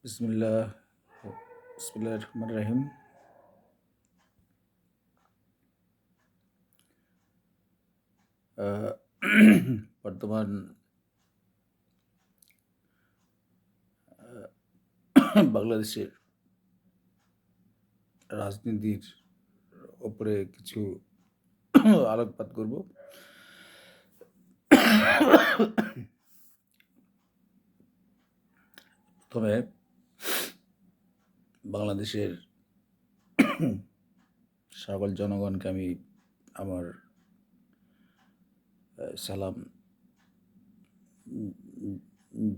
বিসমিল্লাহ বিসমিল্লাহির রহমানির রহিম। আহ, বর্তমান বাংলাদেশের রাজনীতির ওপরে কিছু আলোকপাত করব। প্রথমে বাংলাদেশের সকল জনগণকে আমি আমার সালাম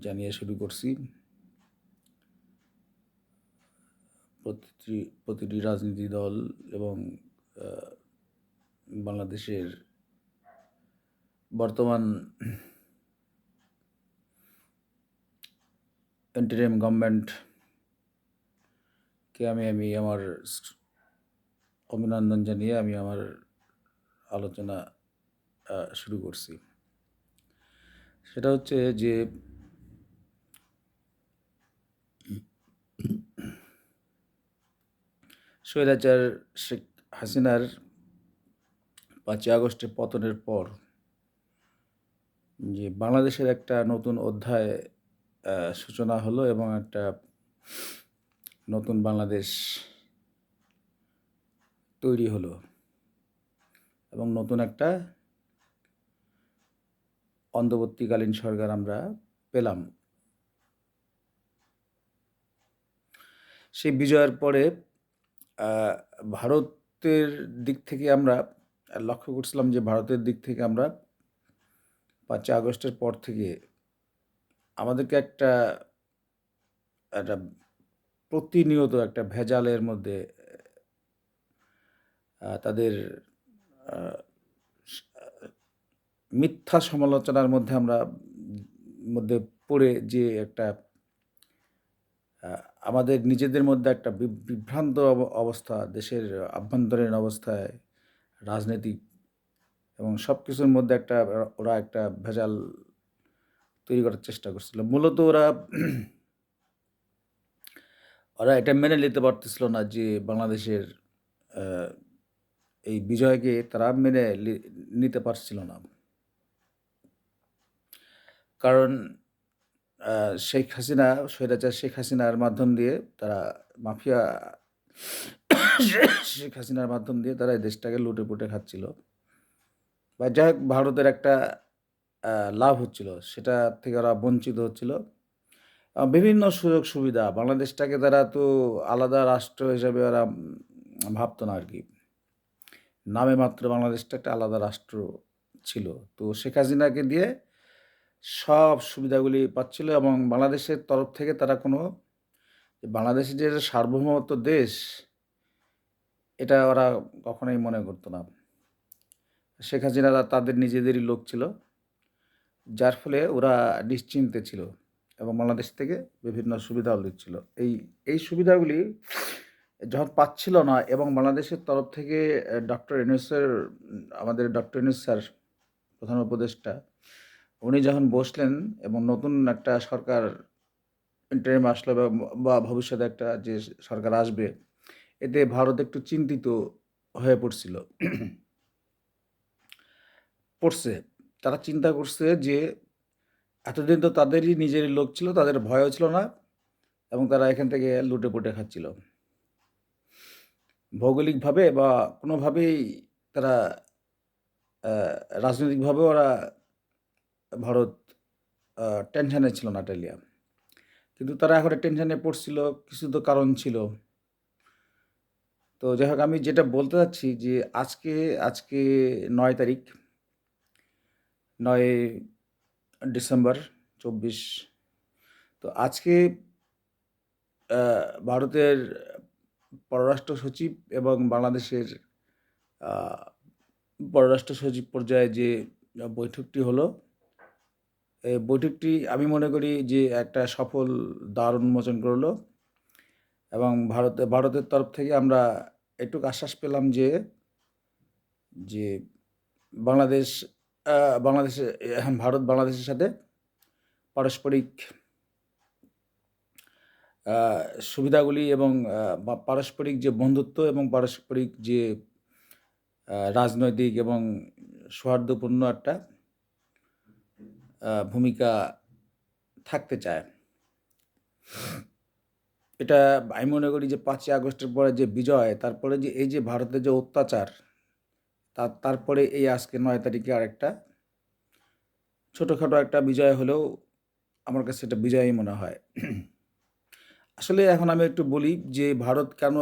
জানিয়ে শুরু করছি। প্রতিটি রাজনীতি দল এবং বাংলাদেশের বর্তমান ইন্টারিম গভর্নমেন্টকে আমি আমার অভিনন্দন জানিয়ে আমি আমার আলোচনা শুরু করছি। সেটা হচ্ছে যে স্বৈরাচার শেখ হাসিনার 5ই আগস্টের পতনের পর যে বাংলাদেশের একটা নতুন অধ্যায় সূচনা হলো এবং একটা নতুন বাংলাদেশ তৈরি হলো এবং নতুন একটা অন্তর্বর্তীকালীন সরকার আমরা পেলাম। সেই বিজয়ের পরে ভারতের দিক থেকে আমরা লক্ষ্য করছিলাম যে ভারতের দিক থেকে আমরা 5ই আগস্টের পর থেকে আমাদেরকে একটা একটা প্রতিনিয়ত একটা ভেজালের মধ্যে তাদের মিথ্যা সমালোচনার মধ্যে আমরা মধ্যে পড়ে যে একটা আমাদের নিজেদের মধ্যে একটা বিভ্রান্ত অবস্থা, দেশের আভ্যন্তরীণ অবস্থায়, রাজনৈতিক এবং সব কিছুর মধ্যে একটা ওরা একটা ভেজাল তৈরি করার চেষ্টা করছিল। মূলত ওরা এটা মেনে নিতে পারতেছিল না যে বাংলাদেশের এই বিজয়কে তারা মেনে নিতে পারছিল না। কারণ স্বৈরাচার শেখ হাসিনার মাধ্যম দিয়ে তারা মাফিয়া শেখ হাসিনার মাধ্যম দিয়ে তারা এই দেশটাকে লুটে পুটে খাচ্ছিল। বা যাই হোক, ভারতের একটা লাভ হচ্ছিল, সেটা থেকে ওরা বঞ্চিত হচ্ছিল। বিভিন্ন সুযোগ সুবিধা, বাংলাদেশটাকে তারা তো আলাদা রাষ্ট্র হিসাবে ওরা ভাবতো না আর কি। নামে মাত্র বাংলাদেশটা একটা আলাদা রাষ্ট্র ছিল। তো শেখ হাসিনাকে দিয়ে সব সুবিধাগুলি পাচ্ছিল এবং বাংলাদেশের তরফ থেকে তারা কোনো বাংলাদেশের যে সার্বভৌমত্ব দেশ, এটা ওরা কখনোই মনে করতো না। শেখ হাসিনা তাদের নিজেদেরই লোক ছিল, যার ফলে ওরা নিশ্চিন্তে ছিল এবং বাংলাদেশ থেকে বিভিন্ন সুবিধাও দিচ্ছিল। এই সুবিধাগুলি যখন পাচ্ছিল না এবং বাংলাদেশের তরফ থেকে আমাদের ডক্টর ইউনূস স্যার, প্রধান উপদেষ্টা, উনি যখন বসলেন এবং নতুন একটা সরকার ইন্টারিম আসলো বা ভবিষ্যতে একটা যে সরকার আসবে, এতে ভারত একটু চিন্তিত হয়ে পড়ছে। তারা চিন্তা করছে যে এতদিন তো তাদেরই নিজেরই লোক ছিল, তাদের ভয়ও ছিল না এবং তারা এখান থেকে লুটে পুটে খাচ্ছিল। ভৌগোলিকভাবে বা কোনোভাবেই তারা রাজনৈতিকভাবে ওরা ভারত টেনশনে ছিল না টেলিয়া। কিন্তু তারা এখন টেনশনে পড়ছিল, কিছু তো কারণ ছিল। তো যাই হোক, আমি যেটা বলতে চাচ্ছি যে আজকে 9 তারিখ, 9 ডিসেম্বর 24। তো আজকে ভারতের পররাষ্ট্র সচিব এবং বাংলাদেশের পররাষ্ট্র সচিব পর্যায়ে যে বৈঠকটি হলো, এই বৈঠকটি আমি মনে করি যে একটা সফল দ্বার উন্মোচন করলো এবং ভারতের তরফ থেকে আমরা একটু আশ্বাস পেলাম যে যে বাংলাদেশ ভারত বাংলাদেশের সাথে পারস্পরিক আহ, সুবিধাগুলি এবং পারস্পরিক যে বন্ধুত্ব এবং পারস্পরিক যে রাজনৈতিক এবং সৌহার্দ্যপূর্ণ একটা ভূমিকা থাকতে চায়। এটা আমি মনে করি যে 5ই আগস্টের পরে যে বিজয়, তারপরে যে এই যে ভারতের যে অত্যাচার, তারপরে এই আজকে 9 তারিখে আরেকটা ছোটোখাটো একটা বিজয় হলেও আমার কাছে এটা বিজয়ই মনে হয়। আসলে এখন আমি একটু বলি যে ভারত কেন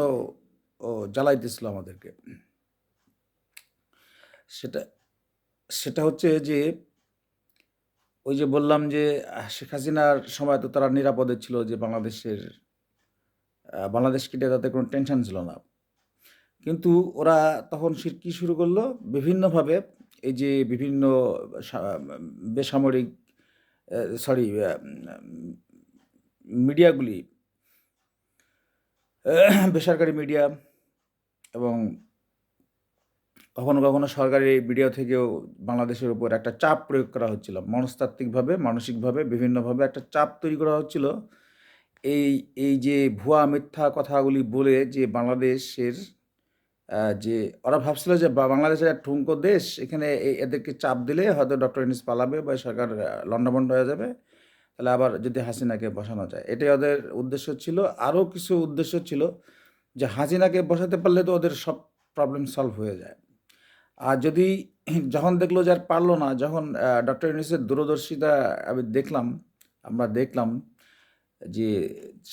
জ্বালাইতেছিল আমাদেরকে। সেটা সেটা হচ্ছে যে ওই যে বললাম যে শেখ হাসিনার সময় তো তারা নিরাপদে ছিল, যে বাংলাদেশকে নিয়ে তাদের কোনো টেনশন ছিল না। কিন্তু ওরা তখন কি শুরু করলো, বিভিন্নভাবে এই যে বিভিন্ন বেসামরিক সরি মিডিয়াগুলি, বেসরকারি মিডিয়া এবং কখনো কখনো সরকারি মিডিয়া থেকেও বাংলাদেশের উপর একটা চাপ প্রয়োগ করা হচ্ছিল, মনস্তাত্ত্বিকভাবে, মানসিকভাবে, বিভিন্নভাবে একটা চাপ তৈরি করা হচ্ছিল। এই এই যে ভুয়া মিথ্যা কথাগুলি বলে যে বাংলাদেশের যে ওরা ভাবছিল যে বাংলাদেশের এক ঠুনকো দেশ, এখানে এদেরকে চাপ দিলে হয়তো ডক্টর ইউনূস পালাবে বা সরকার লণ্ডভণ্ড হয়ে যাবে, তাহলে আবার যদি হাসিনাকে বসানো যায়, এটাই ওদের উদ্দেশ্য ছিল। আরও কিছু উদ্দেশ্য ছিল যে হাসিনাকে বসাতে পারলে তো ওদের সব প্রবলেম সলভ হয়ে যায়। আর যদি যখন দেখলো যে আর পারলো না, যখন ডক্টর ইউনূসের দূরদর্শিতা আমরা দেখলাম যে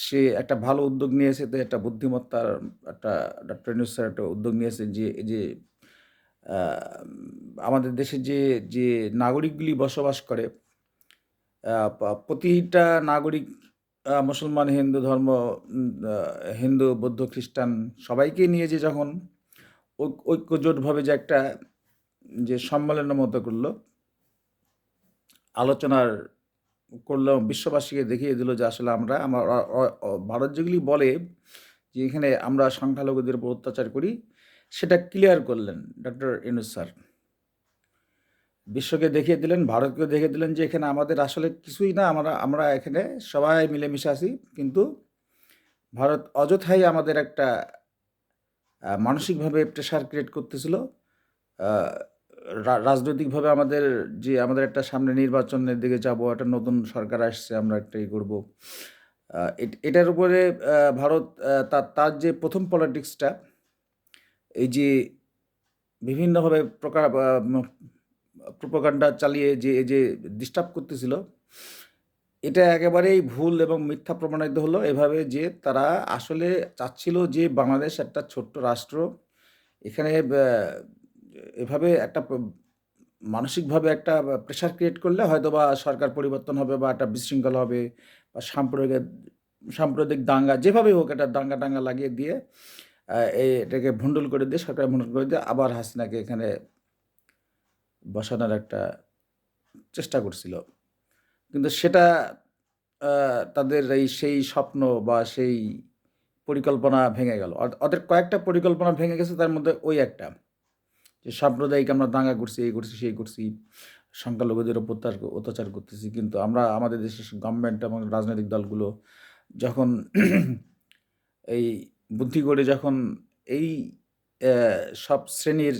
সে একটা ভালো উদ্যোগ নিয়েছে, তো একটা বুদ্ধিমত্তার একটা ডক্টর ইউনূস স্যার একটা উদ্যোগ নিয়েছে যে এই যে আমাদের দেশে যে যে নাগরিকগুলি বসবাস করে, প্রতিটা নাগরিক, মুসলমান, হিন্দু ধর্ম, হিন্দু, বৌদ্ধ, খ্রিস্টান, সবাইকে নিয়ে যে যখন ঐক্যজোটভাবে যে একটা যে সম্মেলনের মতো করলো, আলোচনার করলো, বিশ্ববাসীকে দেখিয়ে দিল যে আসলে ভারত যেগুলি বলে যে এখানে আমরা সংখ্যালঘুদের উপর অত্যাচার করি, সেটা ক্লিয়ার করলেন ডক্টর ইউনূস স্যার। বিশ্বকে দেখিয়ে দিলেন, ভারতকে দেখিয়ে দিলেন যে এখানে আমাদের আসলে কিছুই না, আমরা এখানে সবাই মিলেমিশে আছি। কিন্তু ভারত অযথাই আমাদের একটা মানসিকভাবে প্রেশার ক্রিয়েট করতেছিল। রাজনৈতিকভাবে আমাদের একটা সামনে নির্বাচনের দিকে যাব, একটা নতুন সরকার আসছে, আমরা একটা করব, এটার উপরে ভারত তার যে প্রথম পলিটিক্সটা, এই যে বিভিন্নভাবে প্রোপাগান্ডা চালিয়ে যে এই যে ডিস্টার্ব করতেছিল, এটা একেবারেই ভুল এবং মিথ্যা প্রমাণিত হলো এভাবে যে তারা আসলে চাচ্ছিল যে বাংলাদেশ একটা ছোট্ট রাষ্ট্র, এখানে এভাবে একটা মানসিকভাবে একটা প্রেশার ক্রিয়েট করলে হয়তো বা সরকার পরিবর্তন হবে বা একটা বিশৃঙ্খলা হবে বা সাম্প্রদায়িক দাঙ্গা, যেভাবে হোক একটা দাঙ্গা লাগিয়ে দিয়ে এটাকে ভণ্ডুল করে দিয়ে, সরকার ভণ্ডুল করে দিয়ে আবার হাসিনাকে এখানে বসানোর একটা চেষ্টা করছিল। কিন্তু সেটা তাদের সেই স্বপ্ন বা সেই পরিকল্পনা ভেঙে গেল। ওদের কয়েকটা পরিকল্পনা ভেঙে গেছে, তার মধ্যে ওই একটা, যে সাম্প্রদায়িক আমরা দাঙ্গা করছি, এই করছি, সেই করছি, সংখ্যালঘুদের উপর অত্যাচার করতেছি। কিন্তু আমাদের দেশের গভর্নমেন্ট এবং রাজনৈতিক দলগুলো যখন এই বুদ্ধি করে, যখন এই সব শ্রেণীর,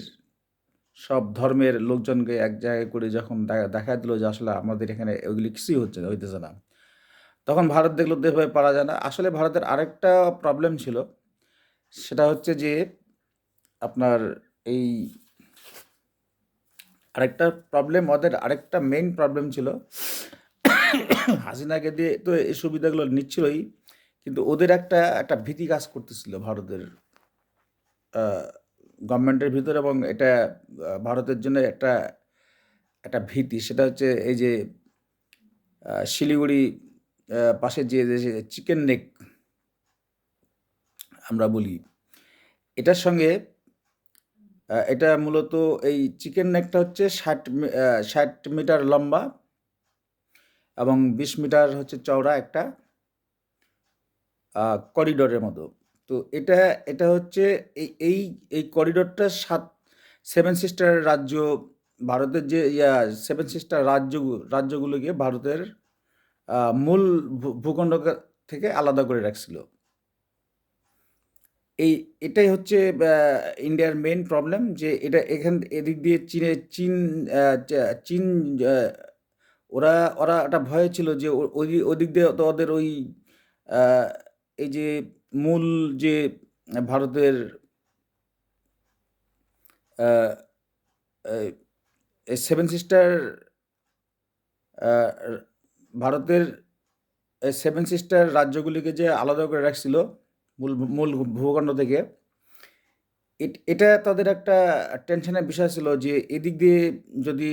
সব ধর্মের লোকজনকে এক জায়গায় করে যখন দেখা দিল যে আসলে আমাদের এখানে ওইগুলি কিছুই হইতেছে না, তখন ভারত দেখলো যেভাবে পারা যায় না। আসলে ভারতের আরেকটা প্রবলেম ছিল, সেটা হচ্ছে যে আপনার এই ওদের আরেকটা মেইন প্রবলেম ছিল, হাসিনাকে দিয়ে তো এই সুবিধাগুলো নিচ্ছিলই, কিন্তু ওদের একটা ভীতি কাজ করতেছিল ভারতের গভর্নমেন্টের ভিতরে, এবং এটা ভারতের জন্য একটা ভীতি। সেটা হচ্ছে এই যে শিলিগুড়ি পাশে যে চিকেন নেক আমরা বলি, এটার সঙ্গে এটা মূলত এই চিকেন নেকটা হচ্ছে 60 মিটার লম্বা এবং 20 মিটার হচ্ছে চওড়া একটা করিডোরের মতো। তো এটা হচ্ছে এই এই করিডোরটা 7 সিস্টার রাজ্য, ভারতের যে 7 সিস্টার রাজ্যগুলোকে ভারতের মূল ভূখণ্ড থেকে আলাদা করে রাখছিল। এটাই হচ্ছে ইন্ডিয়ার মেইন প্রবলেম, যে এটা এদিক দিয়ে চীন চীন আহ, ওরা ওরা একটা ভয় ছিল যে ওদিক দিয়ে তো ওদের ওই আহ, এই যে মূল যে ভারতের সেভেন সিস্টার, ভারতের সেভেন সিস্টার রাজ্যগুলিকে যে আলাদা করে রাখছিল মূল মূল ভূখণ্ড থেকে, এটা তাদের একটা টেনশনের বিষয় ছিল যে এদিক দিয়ে যদি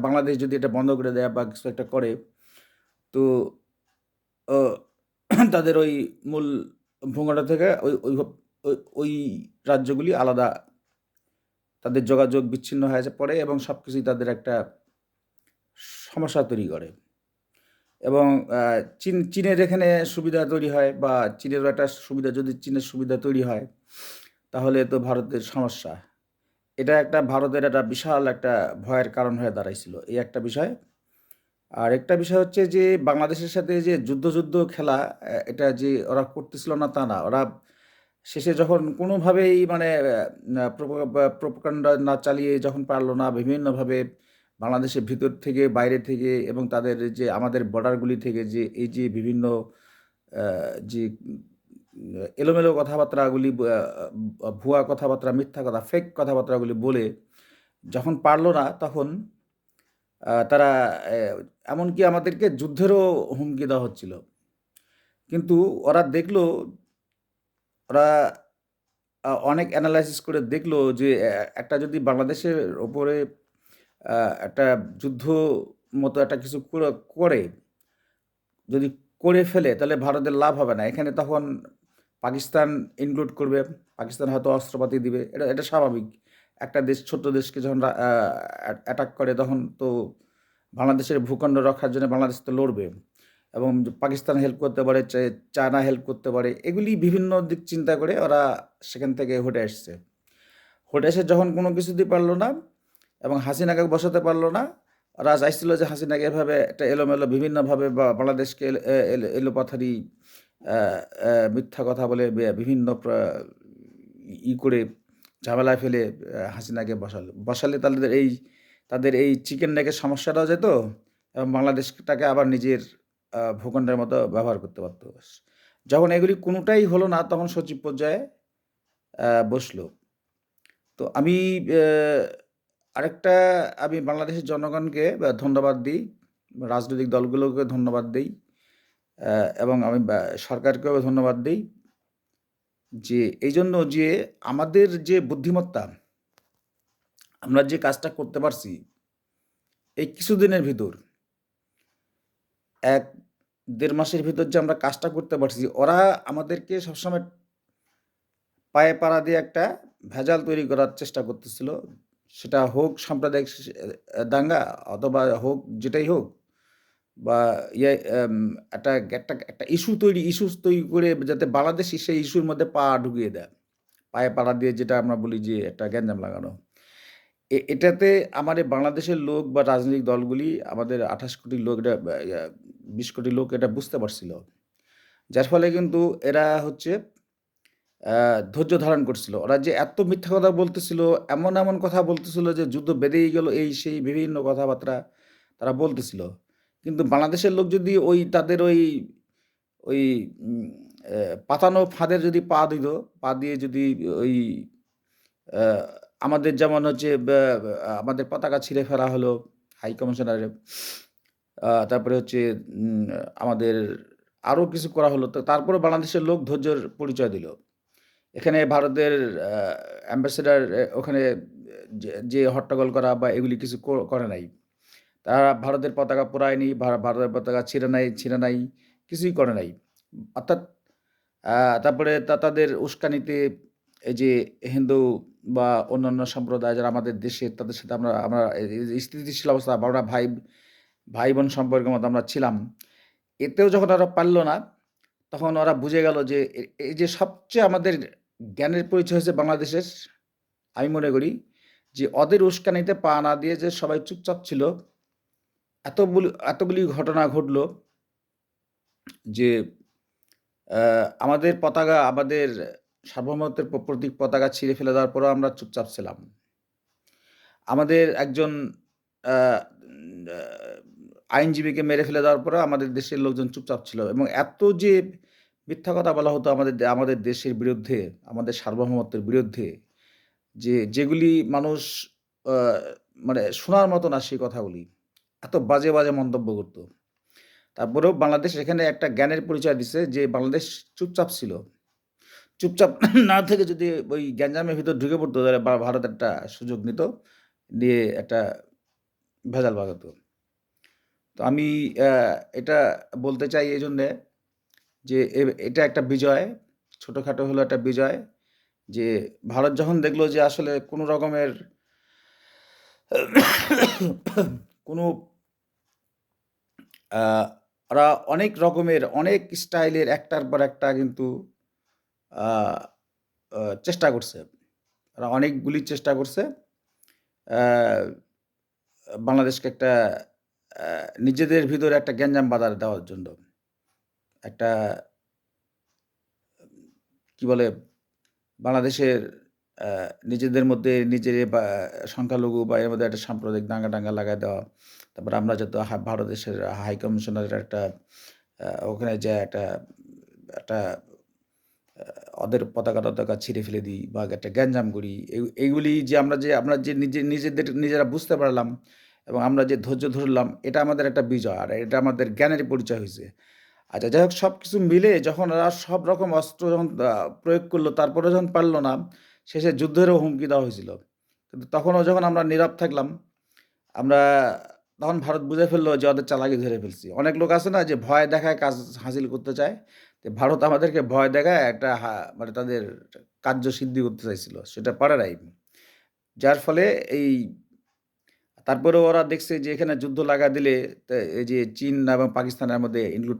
বাংলাদেশ যদি এটা বন্ধ করে দেয় বা কিছু একটা করে, তো আহ, তাদের ওই মূল ভূখণ্ড থেকে ওই ওই ওই ওই রাজ্যগুলি আলাদা, তাদের যোগাযোগ বিচ্ছিন্ন হয়ে পড়ে এবং সব কিছুই তাদের একটা সমস্যা তৈরি করে। এবং চীনের এখানে সুবিধা তৈরি হয়, বা চীনেরও একটা সুবিধা, যদি চীনের সুবিধা তৈরি হয় তাহলে তো ভারতের সমস্যা। এটা একটা ভারতের একটা বিশাল একটা ভয়ের কারণ হয়ে দাঁড়াইছিল, এই একটা বিষয়। আর একটা বিষয় হচ্ছে যে বাংলাদেশের সাথে যে যুদ্ধ খেলা, এটা যে ওরা করতেছিল না তা না, ওরা শেষে যখন কোনোভাবেই মানে প্রোপাগান্ডা না চালিয়ে যখন পারলো না, বিভিন্নভাবে বাংলাদেশের ভিতর থেকে বাইরে থেকে এবং তাদের যে আমাদের বর্ডারগুলি থেকে যে এই যে বিভিন্ন যে এলোমেলো কথাবার্তাগুলি, ভুয়া কথাবার্তা, মিথ্যা কথা, ফেক কথাবার্তাগুলি বলে যখন পারলো না, তখন তারা এমনকি আমাদেরকে যুদ্ধেরও হুমকি দেওয়া হচ্ছিল। কিন্তু ওরা দেখলো, ওরা অনেক অ্যানালাইসিস করে দেখলো যে একটা যদি বাংলাদেশের ওপরে একটা যুদ্ধ মতো একটা কিছু করে যদি করে ফেলে, তাহলে ভারতের লাভ হবে না। এখানে তখন পাকিস্তান ইনক্লুড করবে, পাকিস্তান হয়তো অস্ত্রপাতি দিবে, এটা এটা স্বাভাবিক। একটা দেশ, ছোট্ট দেশকে যখন অ্যাটাক করে, তখন তো বাংলাদেশের ভূখণ্ড রক্ষার জন্য বাংলাদেশ তো লড়বে, এবং পাকিস্তান হেল্প করতে পারে, চায়না হেল্প করতে পারে, এগুলি বিভিন্ন দিক চিন্তা করে ওরা সেখান থেকে হটে আসছে। হটে এসে যখন কোনো কিছুতেই পারলো না এবং হাসিনাকে বসাতে পারলো না, ওরা চাইছিল যে হাসিনাকে এভাবে একটা এলোমেলো বিভিন্নভাবে বা বাংলাদেশকে এলোপাথারি মিথ্যা কথা বলে বিভিন্ন করে ঝামেলায় ফেলে হাসিনাকে বসালে তাদের এই চিকেন নেকের সমস্যাটাও যেত, এবং বাংলাদেশটাকে আবার নিজের ভূখণ্ডের মতো ব্যবহার করতে পারতো। যখন এগুলি কোনোটাই হলো না, তখন সচিব পর্যায়ে বসলো। তো আরেকটা, আমি বাংলাদেশের জনগণকে ধন্যবাদ দিই, রাজনৈতিক দলগুলোকে ধন্যবাদ দিই, এবং আমি সরকারকেও ধন্যবাদ দিই, যে এই জন্য যে আমাদের যে বুদ্ধিমত্তা, আমরা যে কাজটা করতে পারছি এই কিছুদিনের ভিতর, 1-1.5 মাসের ভিতর যে আমরা কাজটা করতে পারছি, ওরা আমাদেরকে সবসময় পায়ে পাড়া দিয়ে একটা ভেজাল তৈরি করার চেষ্টা করতেছিল। সেটা হোক সাম্প্রদায়িক দাঙ্গা, অথবা হোক যেটাই হোক, বা ইয়ে একটা একটা একটা ইস্যুস তৈরি করে যাতে বাংলাদেশ সেই ইস্যুর মধ্যে পা ঢুকিয়ে দেয়। পায়ে পাড়া দিয়ে, যেটা আমরা বলি যে একটা গ্যাঞ্জাম লাগানো। এটাতে আমাদের বাংলাদেশের লোক বা রাজনৈতিক দলগুলি, আমাদের 28 কোটি লোক, এটা 20 কোটি লোক এটা বুঝতে পারছিল। যার ফলে কিন্তু এরা হচ্ছে ধৈর্য ধারণ করছিল। ওরা যে এত মিথ্যা কথা বলতেছিল, এমন কথা বলতেছিল যে যুদ্ধ বেঁধেই গেল, এই সেই বিভিন্ন কথাবার্তা তারা বলতেছিল। কিন্তু বাংলাদেশের লোক যদি তাদের ওই উম পাতানো ফাঁদের যদি পা দিত, পা দিয়ে যদি ওই আ আমাদের যেমন হচ্ছে আমাদের পতাকা ছিঁড়ে ফেলা হলো হাই কমিশনারের। তারপরে হচ্ছে উম আমাদের আরো কিছু করা হলো। তো তারপরেও বাংলাদেশের লোক ধৈর্যের পরিচয় দিল। এখানে ভারতের অ্যাম্বাসেডর ওখানে যে হট্টগোল করা বা এগুলি কিছু করে নাই। তারা ভারতের পতাকা পোড়ায়নি, ভারতের পতাকা ছিঁড়ে নাই, কিছুই করে নাই। অর্থাৎ আ তারপরে তাদের উস্কানিতে এই যে হিন্দু বা অন্যান্য সম্প্রদায় যারা আমাদের দেশে, তাদের সাথে আমরা আমরা এই যে স্থিতিশীল অবস্থা, আমরা ভাই-বোন সম্পর্কের মতো আমরা ছিলাম। এতেও যখন ওরা পারল না, তখন ওরা বুঝে গেল যে এই যে সবচেয়ে আমাদের জ্ঞানের পরিচয় হয়েছে বাংলাদেশের, আমি মনে করি যে ওদের উস্কানিতে পা না দিয়ে যে সবাই চুপচাপ ছিল, এতগুলি ঘটনা ঘটল যে আ আমাদের পতাকা, আমাদের সার্বভৌমত্বের প্রতীক পতাকা ছিঁড়ে ফেলে দেওয়ার পরেও আমরা চুপচাপ ছিলাম। আমাদের একজন আ আ আইনজীবীকে মেরে ফেলে দেওয়ার পরেও আমাদের দেশের লোকজন চুপচাপ ছিল এবং এত যে মিথ্যা কথা বলা হতো আমাদের দেশের বিরুদ্ধে, আমাদের সার্বভৌমত্বের বিরুদ্ধে, যেগুলি মানুষ আ মানে শোনার মতো না সেই কথাগুলি। এত বাজে, বাজে মন্তব্য করত। তারপরেও বাংলাদেশ এখানে একটা জ্ঞানের পরিচয় দিছে যে বাংলাদেশ চুপচাপ ছিল। চুপচাপ না থেকে যদি ওই গ্যাঞ্জামের ভিতর ঢুকে পড়তো তাহলে ভারত একটা সুযোগ নিত। নিয়ে একটা ভেজাল বাধাতো। তো আমি অ্যা এটা বলতে চাই এজন্যে যে এটা একটা বিজয়। ছোটখাটো হলেও একটা বিজয়। যে ভারত যখন দেখলো যে আসলে কোনো রকমের কোনো আ ওরা অনেক রকমের অনেক স্টাইলের একটার পর একটা কিন্তু আ আ চেষ্টা করছে। ওরা অনেকগুলি চেষ্টা করছে। আ বাংলাদেশকে একটা আ নিজেদের ভিতরে একটা গ্যাঞ্জাম বাঁধা দেওয়ার জন্য। একটা কি বলে বাংলাদেশের আ নিজেদের মধ্যে বা সংখ্যালঘু বা এর মধ্যে একটা সাম্প্রদায়িক দাঙ্গা-টাঙ্গা লাগায় দেওয়া। তারপরে আমরা যেহেতু ভারত দেশের হাই কমিশনারের একটা ওখানে যেয়ে একটা একটা আ ওদের পতাকা-টতাকা ছিঁড়ে ফেলে দিই বা একটা গ্যাঞ্জাম করি। এইগুলি যে আমরা যে নিজেরা বুঝতে পারলাম এবং আমরা যে ধৈর্য ধরলাম এটা আমাদের একটা বিজয়। আর এটা আমাদের জ্ঞানের পরিচয় হইছে। আচ্ছা যাই হোক সবকিছু মিলে যখন ওরা সব রকম অস্ত্র যখন প্রয়োগ করল তারপরেও যখন পারল না, শেষে যুদ্ধেরও হুমকি দেওয়া হয়েছিল। কিন্তু তখনও যখন আমরা নীরব থাকলাম, আমরা তখন ভারত বুঝে ফেলল যে ওদের চালাকি ধরে ফেলছি। অনেক লোক আছে না যে ভয় দেখায় কাজ হাসিল করতে চায়। তো ভারত আমাদেরকে ভয় দেখায় একটা মানে তাদের কার্যসিদ্ধি করতে চাইছিল। সেটা পারে নাই। যার ফলে এই তারপরেও ওরা দেখছে যে এখানে যুদ্ধ লাগা দিলে এই যে চীন এবং পাকিস্তানের মধ্যে ইনক্লুড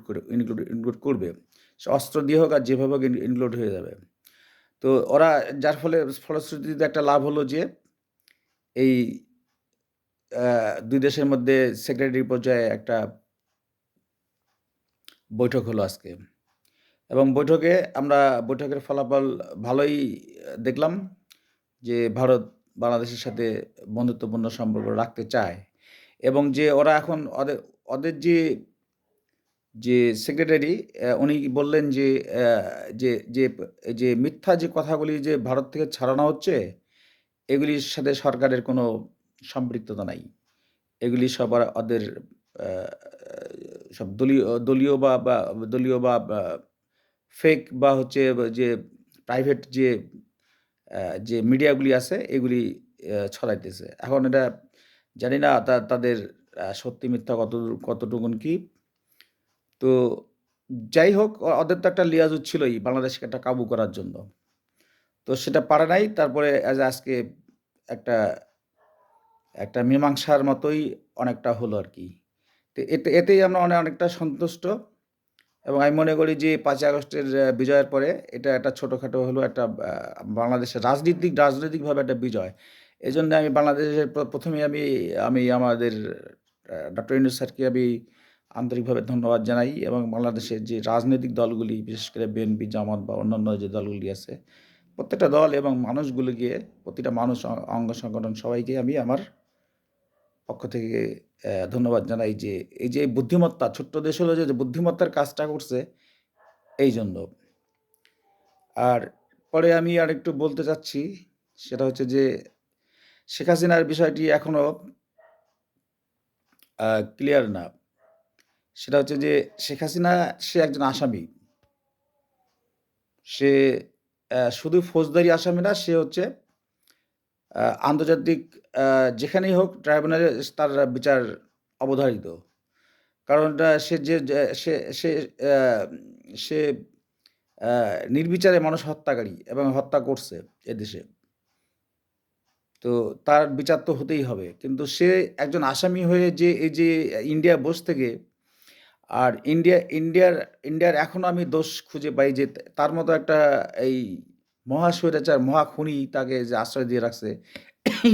করবে। সে অস্ত্র দিয়ে হোক আর যেভাবে হোক ইনক্লুড হয়ে যাবে। তো ওরা যার ফলশ্রুতিতে একটা লাভ হলো যে এই ২ দেশের মধ্যে সেক্রেটারি পর্যায়ে একটা বৈঠক হলো আজকে। এবং বৈঠকের ফলাফল ভালোই দেখলাম যে ভারত বাংলাদেশের সাথে বন্ধুত্বপূর্ণ সম্পর্ক রাখতে চায়। এবং যে ওরা এখন ওদের যে সেক্রেটারি উনি বললেন যে যে যে এই যে মিথ্যা যে কথাগুলি যে ভারত থেকে ছড়ানো হচ্ছে, এগুলির সাথে সরকারের কোনো সম্পৃক্ততা নাই। এগুলি সব ওদের আ সব দলীয় বা ফেক বা হচ্ছে যে প্রাইভেট আ যে মিডিয়াগুলি আছে এগুলি ছড়াইতেছে। এখন এটা জানি না তাদের সত্যি মিথ্যা কতটুকুন কি। তো যাই হোক ওদের তো একটা লিয়াজত ছিলই বাংলাদেশকে একটা কাবু করার জন্য। তো সেটা পারে নাই। তারপরে আজকে একটা একটা মীমাংসার মতোই অনেকটা হলো আরকি। তো এতেই আমরা অনেকটা সন্তুষ্ট এবং আমি মনে করি যে ৫ই আগস্টের বিজয়ের পরে এটা একটা ছোটখাটো হলেও একটা বাংলাদেশের রাজনৈতিকভাবে একটা বিজয়। এজন্য আমি বাংলাদেশের ১ম এই আমি আমাদের ডক্টর ইউনূস স্যারকে আমি আন্তরিকভাবে ধন্যবাদ জানাই এবং বাংলাদেশের যে রাজনৈতিক দলগুলি বিশেষ করে বিএনপি, জামাত বা অন্যান্য যে দলগুলি আছে, প্রত্যেকটা দল এবং মানুষগুলোকে প্রতিটা মানুষ অঙ্গ সংগঠন সবাইকে আমি আমার পক্ষ থেকে ধন্যবাদ জানাই যে এই যে বুদ্ধিমত্তা ছোট্ট দেশ হলেও যে বুদ্ধিমত্তার কাজটা করছে এইজন্য। আর পরে আমি আরেকটু বলতে চাচ্ছি সেটা হচ্ছে যে শেখ হাসিনার বিষয়টি এখনো ক্লিয়ার না। সেটা হচ্ছে যে শেখ হাসিনা সে একজন আসামি। সে শুধু ফৌজদারি আসামি না, সে হচ্ছে আন্তর্জাতিক আ যেখানেই হোক ট্রাইব্যুনালে তার বিচার অবধারিত। কারণ সে যে যে সে সে আ সে আ নির্বিচারে মানুষ হত্যাকারী এবং হত্যা করছে এদেশে। তো তার বিচার তো হতেই হবে। কিন্তু সে একজন আসামি হয়ে যে এই যে ইন্ডিয়ায় বসে থেকে আর ইন্ডিয়ার এখনো আমি দোষ খুঁজে পাই যে তার মতো একটা এই মহা স্বৈরাচার, মহা খুনি তাকে যে আশ্রয় দিয়ে রাখছে।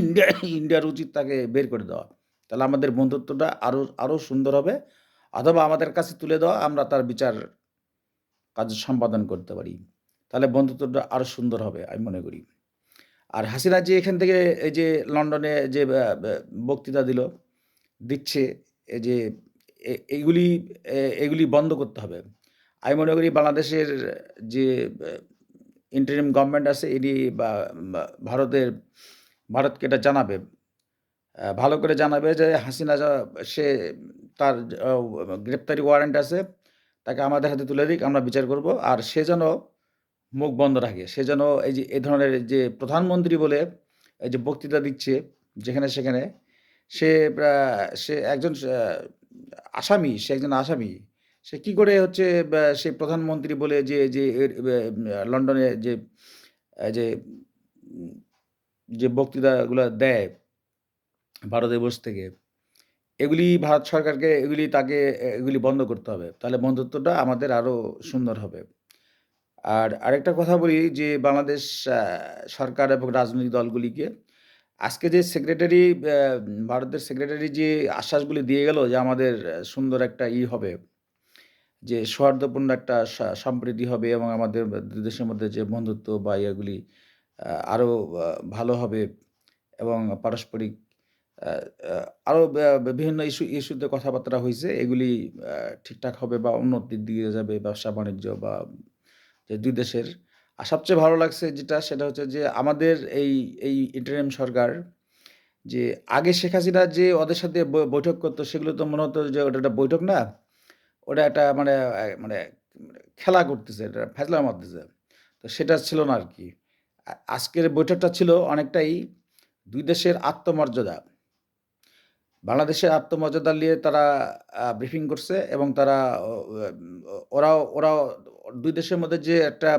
ইন্ডিয়া ইন্ডিয়ার উচিত তাকে বের করে দেওয়া। তাহলে আমাদের বন্ধুত্বটা আরো সুন্দর হবে। অথবা আমাদের কাছে তুলে দেওয়া, আমরা তার বিচার কাজ সম্পাদন করতে পারি। তাহলে বন্ধুত্বটা আরও সুন্দর হবে আমি মনে করি। আর হাসিনা যে এখান থেকে এই যে লন্ডনে যে বক্তৃতা দিচ্ছে, এই যে এগুলি এগুলি বন্ধ করতে হবে। আমি মনে করি বাংলাদেশের যে ইন্টারিম গভর্নমেন্ট আছে এটি বা ভারতকে এটা জানাবে। ভালো করে জানাবে যে হাসিনা সে তার গ্রেপ্তারি ওয়ারেন্ট আছে, তাকে আমাদের হাতে তুলে দিক, আমরা বিচার করব। আর সে যেন মুখ বন্ধ রাখে। সে যেন এই যে এই ধরনের যে প্রধানমন্ত্রী বলে এই যে বক্তৃতা দিচ্ছে যেখানে সেখানে, সে সে একজন আসামি, সে একজন আসামি। সে কি করে হচ্ছে সে প্রধানমন্ত্রী বলে যে লন্ডনে যে উম যে বক্তৃতাগুলা দেয় ভারতে বসে থেকে, এগুলি ভারত সরকারকে এগুলি বন্ধ করতে হবে। তাহলে বন্ধুত্বটা আমাদের আরো সুন্দর হবে। আর আরেকটা কথা বলি যে বাংলাদেশ আ সরকার এবং রাজনৈতিক দলগুলিকে আজকে যে ভারতের সেক্রেটারি যে আশ্বাসগুলি দিয়ে গেল যে আমাদের সুন্দর একটা হবে, যে সৌহার্দ্যপূর্ণ একটা সম্প্রীতি হবে এবং আমাদের ২ দেশের মধ্যে যে বন্ধুত্ব বা ইয়েগুলি আরো ভালো হবে এবং পারস্পরিক আ আ আরো বিভিন্ন ইস্যুতে কথাবার্তা হইছে। এগুলি আ ঠিকঠাক হবে বা উন্নতির দিকে যাবে ব্যবসা-বাণিজ্য বা যে ২ দেশের। আর সবচেয়ে ভালো লাগছে যেটা সেটা হচ্ছে যে আমাদের এই ইন্টারিম সরকার যে আগে শেখ হাসিনা যে ওদের সাথে বৈঠক করত সেগুলো তো মনে হতো যে ওটা একটা বৈঠক না। ওটা একটা মানে খেলা করতেছে, এটা ফ্যাজলামো মারতেছে। তো সেটা ছিল না আরকি। আজকের বৈঠকটা ছিল অনেকটাই ২ দেশের আত্মমর্যাদা। বাংলাদেশের আত্মমর্যাদা নিয়ে তারা ব্রিফিং করছে এবং তারা ও ওরাও ২ দেশের মধ্যে যে একটা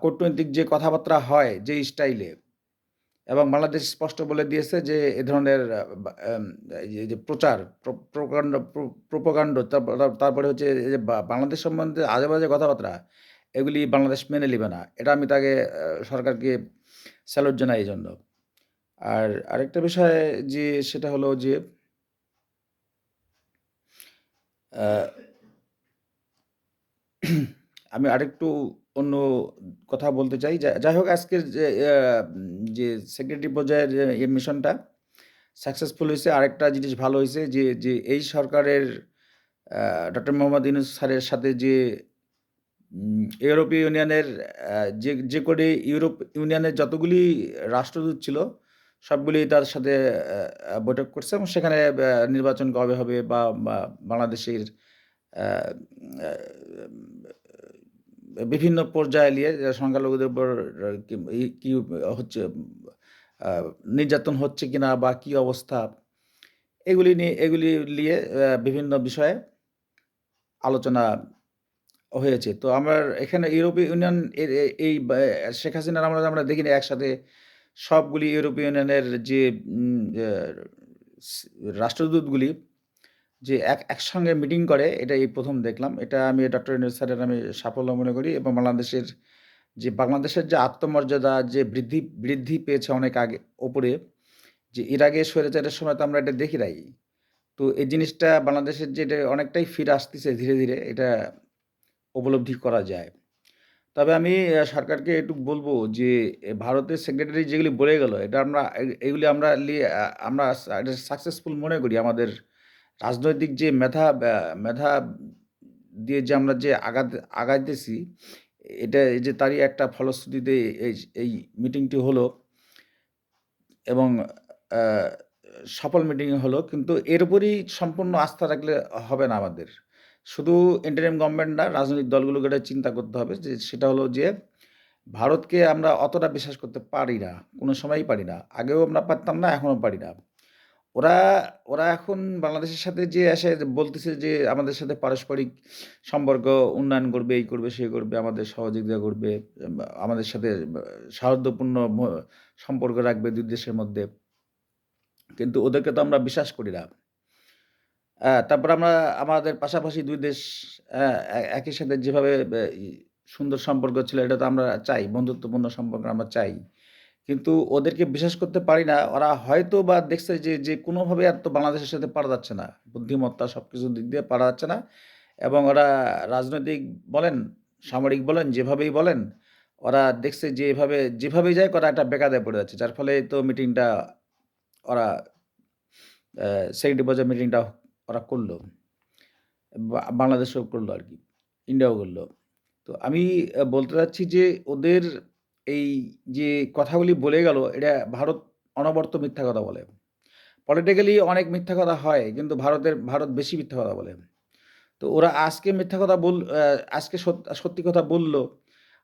কূটনৈতিক যে কথাবার্তা হয় যে স্টাইলে, এবং বাংলাদেশ স্পষ্ট বলে দিয়েছে যে এ ধরনের আ বা এম এই যে প্রচার প্রোপাগান্ড তারপরে হচ্ছে এই যে বাংলাদেশ সম্বন্ধে আজেবাজে কথাবার্তা, এগুলি বাংলাদেশ মেনে নিবে না। এটা আমি তাকে সরকারকে স্যালুট জানাই এজন্য। আর আরেকটা বিষয় যে সেটা হলো যে আ আমি আরেকটু অন্য কথা বলতে চাই। যাই হোক আজকের যে সেক্রেটারি পর্যায়ের মিশনটা সাকসেসফুল হইছে। আরেকটা জিনিস ভালো হইছে যে এই সরকারের আ ডক্টর মোহাম্মদ ইউনূস স্যারের সাথে যে ইউরোপীয় ইউনিয়নের যে কটি ইউনিয়নের যতগুলি রাষ্ট্রদূত ছিল, সবগুলি তার সাথে বৈঠক করছে এবং সেখানে নির্বাচন কবে হবে বা বাংলাদেশের আ আ বিভিন্ন পর্যায়ে নিয়ে সংখ্যালঘুদের উপর কি হচ্ছে, আ নির্যাতন হচ্ছে কিনা বা কি অবস্থা, এগুলি নিয়ে বিভিন্ন বিষয়ে আলোচনা হয়েছে। তো আমার এখানে ইউরোপীয় ইউনিয়ন এর এ এই বা শেখ হাসিনার আমরা দেখিনি একসাথে সবগুলি ইউরোপীয় ইউনিয়নের যে উম আ স রাষ্ট্রদূতগুলি যে একসঙ্গে মিটিং করে, এটা এই ১ম দেখলাম। এটা আমি ডক্টর ইউনূস স্যারের আমি সাফল্য মনে করি এবং বাংলাদেশের যে আত্মমর্যাদা যে বৃদ্ধি পেয়েছে অনেক আগে ওপরে, যে এর আগে স্বৈরাচারের সময় তো আমরা এটা দেখি নাই। তো এই জিনিসটা বাংলাদেশের যে এটা অনেকটাই ফিরে আসতেছে ধীরে, ধীরে এটা উপলব্ধি করা যায়। তবে আমি সরকারকে এটুকু বলব যে ভারতের সেক্রেটারি যেগুলি বলে গেল এটা এগুলি আমরা আমরা এটা সাকসেসফুল মনে করি। আমাদের রাজনৈতিক যে মেধা দিয়ে যে আমরা যে আগাইতেছি, এটা এই যে তারই একটা ফলশ্রুতিতে এই এই মিটিংটি হলো এবং আ সফল মিটিং হলো। কিন্তু এর উপরই সম্পূর্ণ আস্থা রাখলে হবে না আমাদের। শুধু ইন্টারিম গভর্নমেন্ট না, রাজনৈতিক দলগুলোকে এটা চিন্তা করতে হবে যে সেটা হলো যে ভারতকে আমরা অতটা বিশ্বাস করতে পারি না। কোনো সময়ই পারি না। আগেও আমরা পারতাম না, এখনো পারি না। ওরা ওরা এখন বাংলাদেশের সাথে যে এসে বলতেছে যে আমাদের সাথে পারস্পরিক সম্পর্ক উন্নয়ন করবে, এই করবে, সেই করবে, আমাদের সহযোগিতা করবে, আমাদের সাথে সৌহার্দ্যপূর্ণ সম্পর্ক রাখবে ২ দেশের মধ্যে। কিন্তু ওদেরকে তো আমরা বিশ্বাস করি না। তারপর আমরা আমাদের পাশাপাশি ২ দেশ একই সাথে যেভাবে সুন্দর সম্পর্ক ছিল এটা তো আমরা চাই। বন্ধুত্বপূর্ণ সম্পর্ক আমরা চাই। কিন্তু ওদেরকে বিশ্বাস করতে পারি না। ওরা হয়তোবা দেখছে যে কোনোভাবে আর তো বাংলাদেশের সাথে পারা যাচ্ছে না। বুদ্ধিমত্তা সবকিছুর দিক দিয়ে পারা যাচ্ছে না। এবং ওরা রাজনৈতিক বলেন, সামরিক বলেন, যেভাবেই বলেন, ওরা দেখছে যে যেভাবেই যায় ওরা একটা বেকায়দায় পড়ে যাচ্ছে। যার ফলে তো মিটিংটা ওরা সেক্রেটারি পর্যায়ে মিটিংটা ওরা করল। বাংলাদেশেও করল আরকি। ইন্ডিয়াও করল। তো আমি বলতে চাচ্ছি যে ওদের এই যে কথাগুলি বলে গেল, এটা ভারত অনবরত মিথ্যা কথা বলে। পলিটিক্যালি অনেক মিথ্যা কথা হয়, কিন্তু ভারত বেশি মিথ্যা কথা বলে। তো ওরা আজকে মিথ্যা কথা আজকে সত্যি কথা বলল।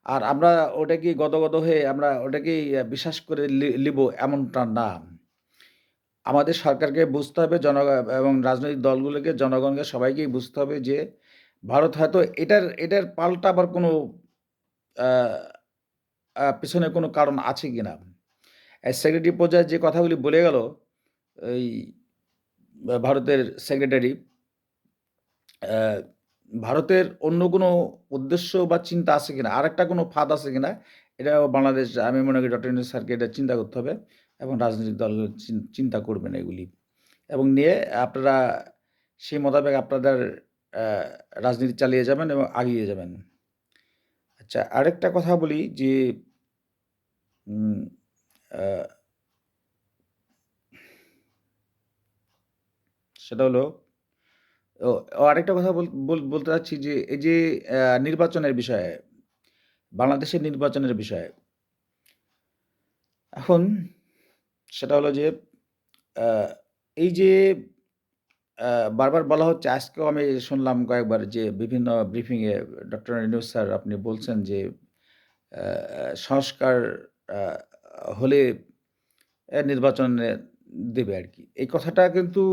আর আমরা ওটাকে গদগদ হয়ে আমরা ওটাকেই বিশ্বাস করে লিবো এমনটা না। আমাদের সরকারকে বুঝতে হবে এবং রাজনৈতিক দলগুলোকে, জনগণকে সবাইকেই বুঝতে হবে যে ভারত হয়তো এটার পাল্টা আবার কোনো আ পেছনে কোনো কারণ আছে কিনা। সেক্রেটারি পর্যায়ে যে কথাগুলি বলে গেল, এই ভারতের সেক্রেটারি, অ্যা ভারতের অন্য কোনো উদ্দেশ্য বা চিন্তা আছে কিনা, আরেকটা কোনো ফাঁদ আছে কিনা, এটাও বাংলাদেশ, আমি মনে করি ডক্টর ইউনূস স্যারকে এটা চিন্তা করতে হবে এবং রাজনৈতিক দলগুলো চিন্তা করবেন এগুলি। এবং নিয়ে আপনারা সেই মোতাবেক আপনাদের অ্যা রাজনীতি চালিয়ে যাবেন এবং আগিয়ে যাবেন। আচ্ছা, আরেকটা কথা বলি যে উম আ সেটা হলো ও ও আরেকটা কথা বলতে চাচ্ছি যে এই যে নির্বাচনের বিষয়ে, বাংলাদেশের নির্বাচনের বিষয়ে। এখন সেটা হলো যে আ এই যে আ বারবার বলা হচ্ছে, আজকেও আমি শুনলাম কয়েকবার যে বিভিন্ন briefing a doctor Yunus sir আপনি বলছেন যে আ সংস্কার আ হলে নির্বাচনে দেবে আরকি। এই কথাটা কিন্তু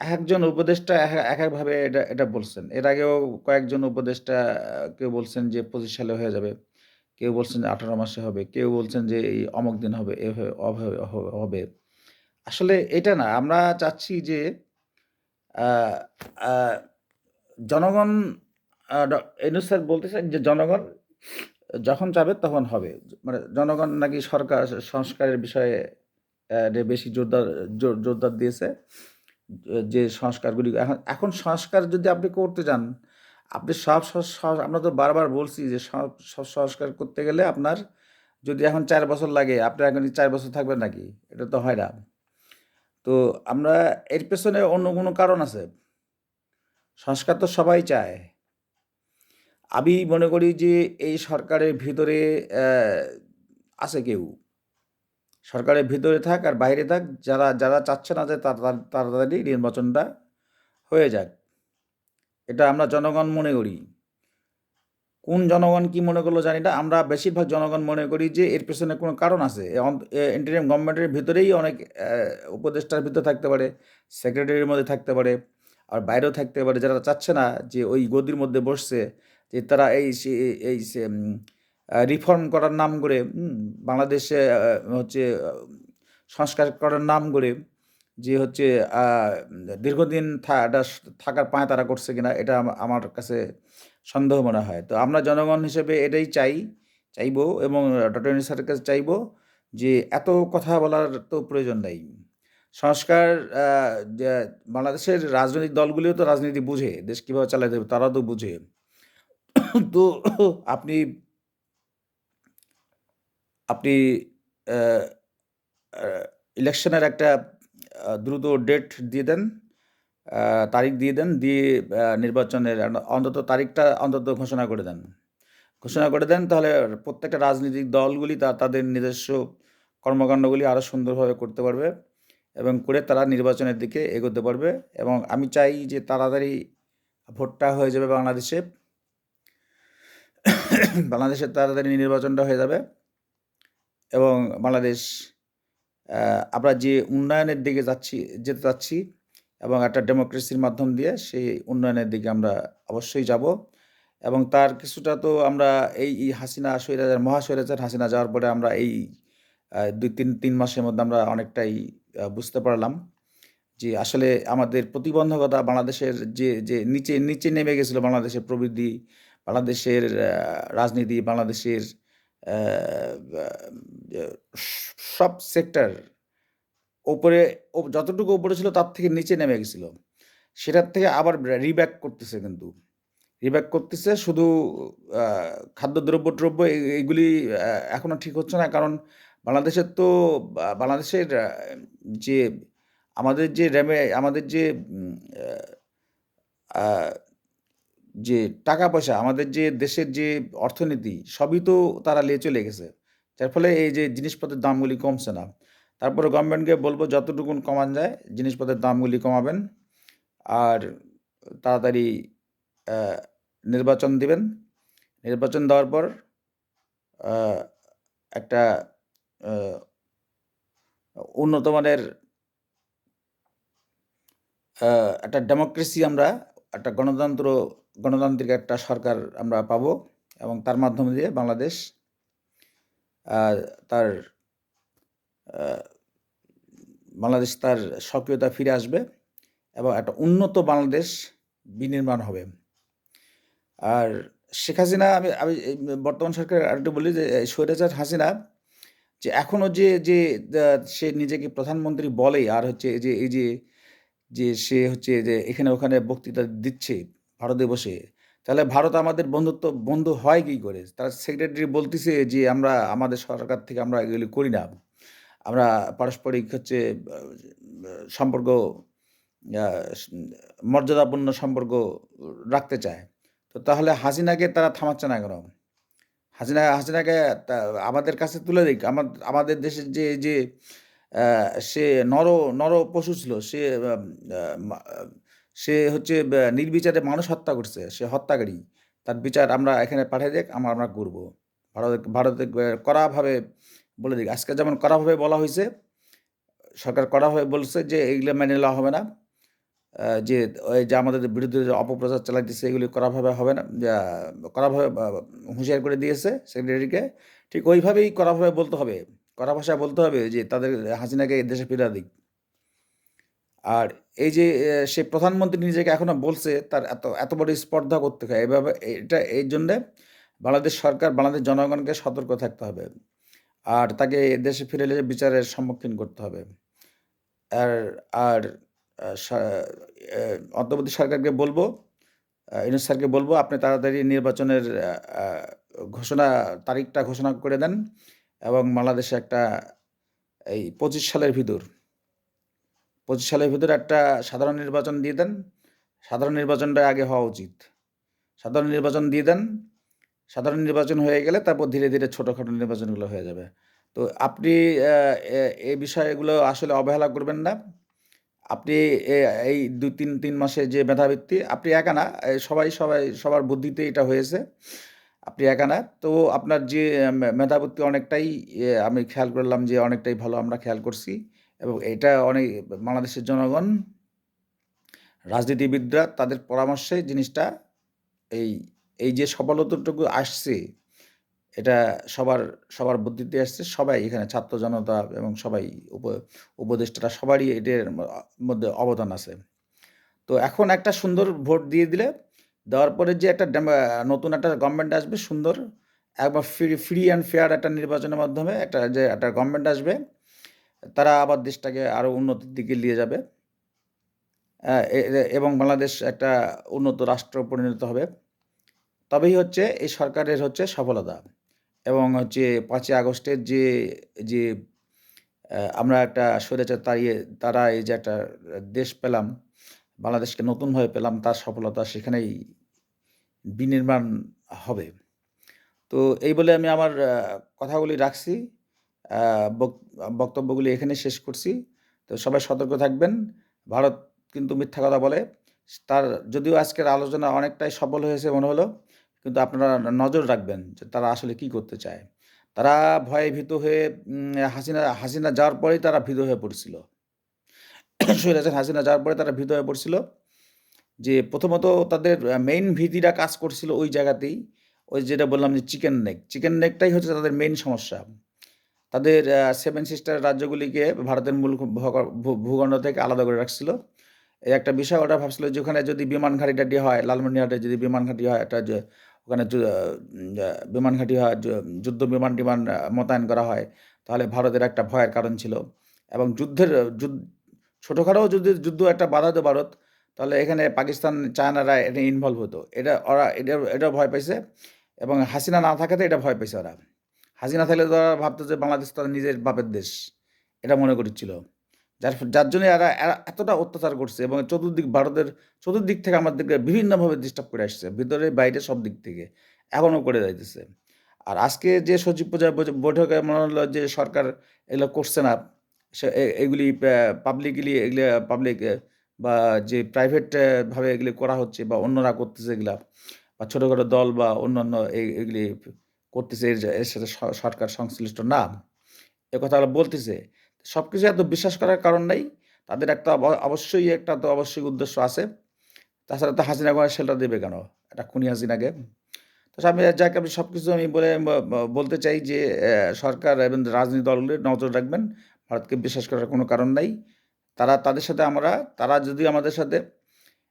একেকজন উপদেষ্টা একেকভাবে এটা বলছেন। এর আগেও কয়েকজন উপদেষ্টা কেউ বলছেন যে ২৫ সালে হয়ে যাবে। কেউ বলছেন যে ১৮ মাসে হবে। কেউ বলছেন যে এই অমুক দিন হবে, এ হবে। আসলে এটা না। আমরা চাচ্ছি যে আ আ জনগণ, ইউনূস স্যার বলতেছেন যে জনগণ যখন চাবে তখন হবে। মানে জনগণ নাকি সরকার সংস্কারের বিষয়ে বেশি জোরদার দিয়েছে। যে সংস্কারগুলি এখন এখন সংস্কার যদি আপনি করতে যান, আপনি সব স স আমরা তো বারবার বলছি যে সব সংস্কার করতে গেলে আপনার যদি এখন ৪ বছর লাগে, আপনি এখন ৪ বছর থাকবেন নাকি? এটা তো হয় না। তো আমরা এর পেছনে অন্য কোনো কারণ আছে। সংস্কার তো সবাই চায়। আমি মনে করি যে এই সরকারের ভিতরে আছে কেউ। সরকারের ভিতরে থাক আর বাইরে থাক, যারা চাচ্ছে না যে তাড়াতাড়ি নির্বাচনটা হয়ে যাক। এটা আমরা জনগণ মনে করি। কোন জনগণ কি মনে করলো জানি না। আমরা বেশিরভাগ জনগণ মনে করি যে এর পেছনে কোনো কারণ আছে। ইন্টারিম গভর্নমেন্টের ভিতরেই অনেক উপদেষ্টার ভিতরে থাকতে পারে, সেক্রেটারির মধ্যে থাকতে পারে, আর বাইরেও থাকতে পারে, যারা চাচ্ছে না যে ওই গদির মধ্যে বসছে যে তারা রিফর্ম করার নাম করে, বাংলাদেশে হচ্ছে সংস্কার করার নাম করে যে হচ্ছে আ দীর্ঘদিন এটা থাকার পাঁয়তারা করছে কিনা, এটা আমার কাছে সন্দেহ মনে হয়। তো আমরা জনগণ হিসেবে এটাই চাইবো এবং ডক্টর ইউনূস স্যারের কাছে চাইবো যে এত কথা বলার তো প্রয়োজন নাই। সংস্কার আ যে বাংলাদেশের রাজনৈতিক দলগুলিও তো রাজনীতি বুঝে। দেশ কিভাবে চালাতে হবে তারাও তো বুঝে। তো আপনি আপনি অ্যা আ ইলেকশনের একটা দ্রুত ডেট দিয়ে দেন। আ তারিখ দিয়ে দেন। দিয়ে নির্বাচনের অন্তত তারিখটা অন্তত ঘোষণা করে দেন। ঘোষণা করে দেন, তাহলে প্রত্যেকটা রাজনৈতিক দলগুলি তাদের নিজস্ব কর্মকান্ডগুলি আরো সুন্দরভাবে করতে পারবে এবং করে তারা নির্বাচনের দিকে এগোতে পারবে। এবং আমি চাই যে তাড়াতাড়ি ভোটটা হয়ে যাবে বাংলাদেশে। বাংলাদেশে তাড়াতাড়ি নির্বাচনটা হয়ে যাবে এবং বাংলাদেশ আমরা যে উন্নয়নের দিকে যেতে চাচ্ছি এবং একটা ডেমোক্রেসির মাধ্যম দিয়ে সেই উন্নয়নের দিকে আমরা অবশ্যই যাব। এবং তার কিছুটা তো আমরা এই মহাস্বৈরাচার হাসিনা যাওয়ার পরে আমরা এই ২-৩ মাসের মধ্যে আমরা অনেকটাই বুঝতে পারলাম যে আসলে আমাদের প্রতিবন্ধকতা বাংলাদেশের যে নিচে নেমে গেছিল, বাংলাদেশের প্রবৃদ্ধি, বাংলাদেশের রাজনীতি, বাংলাদেশের আ বা যে সব সেক্টর উপরে যতটুকু উপরে ছিল তার থেকে নিচে নেমে গেছিল। সেটার থেকে আবার রিব্যাক করতেছে, কিন্তু রিব্যাক করতেছে শুধু খাদ্যদ্রব্য এইগুলি এখনো ঠিক হচ্ছে না। কারণ বাংলাদেশের তো বাংলাদেশের যে আমাদের যে আহ, যে টাকা পয়সা, আমাদের যে দেশের যে অর্থনীতি, সবই তো তারা নিয়ে চলে গেছে। যার ফলে এই যে জিনিসপত্রের দামগুলি কমছে না। তারপরে গভর্নমেন্টকে বলবো যতটুকুন কমান যায় জিনিসপত্রের দামগুলি কমাবেন, আর তাড়াতাড়ি আহ, নির্বাচন দিবেন। নির্বাচন দেওয়ার পর আহ, একটা আহ, উন্নত মানের একটা ডেমোক্রেসি, আমরা একটা গণতান্ত্রিক একটা সরকার আমরা পাবো, এবং তার মাধ্যমে দিয়ে বাংলাদেশ তার আহ, বাংলাদেশ তার সক্রিয়তা ফিরে আসবে এবং একটা উন্নত বাংলাদেশ বিনির্মাণ হবে। আর শেখ হাসিনা, আমি আমি এই বর্তমান সরকার আরেকটু বলি যে স্বৈরাচার হাসিনা যে এখনো সে নিজেকে প্রধানমন্ত্রী বলে, আর হচ্ছে যে সে হচ্ছে যে এখানে ওখানে বক্তৃতা দিচ্ছে ভারতে বসে, তাহলে ভারত আমাদের বন্ধু হয় কি করে? তার সেক্রেটারি বলতেছে যে আমরা আমাদের সরকার থেকে আমরা এগুলি করি না, আমরা পারস্পরিক হচ্ছে সম্পর্ক, মর্যাদাপূর্ণ সম্পর্ক রাখতে চায়। তো তাহলে হাসিনাকে তারা থামাচ্ছে না কেন? হাসিনাকে আমাদের কাছে তুলে দিক। আমাদের দেশের যে সে নর পশু ছিল, সে হচ্ছে নির্বিচারে মানুষ হত্যা করছে, সে হত্যাকারী। তার বিচার আমরা এখানে পাঠিয়ে দেখ, আমরা করব। ভারতে কড়াভাবে বলে দিক। আজকে যেমন কড়াভাবে বলা হয়েছে, সরকার কড়াভাবে বলছে যে এইগুলো মেনে নেওয়া হবে না, যে ওই যে আমাদের বিরুদ্ধে যে অপপ্রচার চালাইতেছে এগুলি কড়াভাবে হবে না, কড়াভাবে হুঁশিয়ার করে দিয়েছে সেক্রেটারিকে। ঠিক ওইভাবেই কড়াভাবে বলতে হবে, কড়া ভাষায় বলতে হবে যে তাদের হাসিনাকে দেশে ফিরা দিক। আর এই যে সে প্রধানমন্ত্রী নিজেকে এখনো বলছে, তার এত এত বড় স্পর্ধা করতে হয় এভাবে, এটা এই জন্যে বাংলাদেশ সরকার, বাংলাদেশ জনগণকে সতর্ক থাকতে হবে, আর তাকে দেশে ফিরে এলে বিচারের সম্মুখীন করতে হবে। আর আর অন্তর্বর্তী সরকারকে বলবো, ইউনূস স্যারকে বলবো, আপনি তাড়াতাড়ি নির্বাচনের তারিখটা ঘোষণা করে দেন, এবং বাংলাদেশে একটা এই 25 সালের ভিতর একটা সাধারণ নির্বাচন দিয়ে দেন। সাধারণ নির্বাচনটা আগে হওয়া উচিত। সাধারণ নির্বাচন দিয়ে দেন। সাধারণ নির্বাচন হয়ে গেলে তারপর ধীরে ধীরে ছোটোখাটো নির্বাচনগুলো হয়ে যাবে। তো আপনি এই বিষয়গুলো আসলে অবহেলা করবেন না। আপনি এই 2-3 মাসে যে মেধাবৃত্তি, আপনি একা না, সবার বুদ্ধিতে এটা হয়েছে। আপনি একা না। তো আপনার যে মেধাবৃত্তি অনেকটাই, আমি খেয়াল করলাম যে অনেকটাই ভালো, আমরা খেয়াল করছি, এবং এটা অনেক বাংলাদেশের জনগণ, রাজনীতিবিদরা তাদের পরামর্শে জিনিসটা, এই এই যে সফলতাটুকু আসছে, এটা সবার বুদ্ধিতে আসছে। সবাই এখানে ছাত্র জনতা এবং সবাই উপদেষ্টারা সবারই এটার মধ্যে অবদান আছে। তো এখন একটা সুন্দর ভোট দিয়ে দিলে, দেওয়ার পরে যে একটা নতুন একটা গভর্নমেন্ট আসবে সুন্দর, একবার ফ্রি অ্যান্ড ফেয়ার একটা নির্বাচনের মাধ্যমে একটা গভর্নমেন্ট আসবে, তারা আবার দেশটাকে আরও উন্নতির দিকে নিয়ে যাবে, এবং বাংলাদেশ একটা উন্নত রাষ্ট্র পরিণত হবে। তবেই হচ্ছে এই সরকারের হচ্ছে সফলতা। এবং হচ্ছে 5ই আগস্টের যে আমরা একটা স্বৈরাচার তারা এই যে একটা দেশ পেলাম, বাংলাদেশকে নতুনভাবে পেলাম, তার সফলতা সেখানেই বিনির্মাণ হবে। তো এই বলে আমি আমার কথাগুলি রাখছি, বক্তব্যগুলি এখানে শেষ করছি। তো সবাই সতর্ক থাকবেন। ভারত কিন্তু মিথ্যা কথা বলে। তার যদিও আজকের আলোচনা অনেকটাই সফল হয়েছে মনে হলো, কিন্তু আপনারা নজর রাখবেন যে তারা আসলে কি করতে চায়। তারা ভয়ে ভীত হয়ে হাসিনা যাওয়ার পরেই তারা ভীত হয়ে পড়ছিল। স্বৈরাচার হাসিনা যাওয়ার পরে তারা ভীত হয়ে পড়ছিল, যে প্রথমত তাদের মেইন ভীতিটা কাজ করছিল ওই জায়গাতেই, ওই যেটা বললাম যে চিকেন নেকটাই হচ্ছে তাদের মেইন সমস্যা। তাদের 7 সিস্টার রাজ্যগুলিকে ভারতের মূল ভূখণ্ড থেকে আলাদা করে রাখছিল। এই একটা বিষয়, ওটা ভাবছিল যে ওখানে যদি বিমান ঘাঁটিটাটি হয়, লালমনিরহাটে যদি বিমান ঘাঁটি হয়, একটা যে ওখানে বিমান ঘাঁটি হয়, যুদ্ধ বিমান টিমান মোতায়েন করা হয়, তাহলে ভারতের একটা ভয়ের কারণ ছিল। এবং ছোটোখাটো যদি যুদ্ধ একটা বাধা দিত ভারত, তাহলে এখানে পাকিস্তান, চায়নারা এটা ইনভলভ হতো। এটাও ভয় পাইছে এবং হাসিনা না থাকাতে এটা ভয় পাইছে ওরা। হাসিনা থাকলে তো ওরা ভাবতো যে বাংলাদেশ তাদের নিজের বাপের দেশ, এটা মনে করছিল। যার জন্য এরা এরা এতটা অত্যাচার করছে এবং ভারতের চতুর্দিক থেকে আমাদেরকে বিভিন্নভাবে ডিস্টার্ব করে আসছে, ভিতরে বাইরে সব দিক থেকে এখনও করে যাইতেছে। আর আজকে যে সচিব পর্যায়ে বৈঠকে মনে হলো যে সরকার এগুলো করছে না, এগুলি পাবলিকলি, এগুলো পাবলিক বা যে প্রাইভেট ভাবে এগুলি করা হচ্ছে বা অন্যরা করতেছে এগুলা, বা ছোটোখাটো দল বা অন্যান্য এগুলি করতেছে, এর সাথে সরকার সংশ্লিষ্ট না, এ কথাগুলো বলতেছে। সব কিছু এত বিশ্বাস করার কারণ নাই। তাদের একটা অবশ্যই একটা তো অবশ্যই উদ্দেশ্য আছে। তাছাড়া তো হাসিনা কোনো শেল্টার দেবে কেন? একটা খুনি হাসিনাকে। তো আমি সব কিছু আমি বলতে চাই যে সরকার এবং রাজনৈতিক দলগুলি নজর রাখবেন। ভারতকে বিশ্বাস করার কোনো কারণ নাই। তাদের সাথে তারা যদি আমাদের সাথে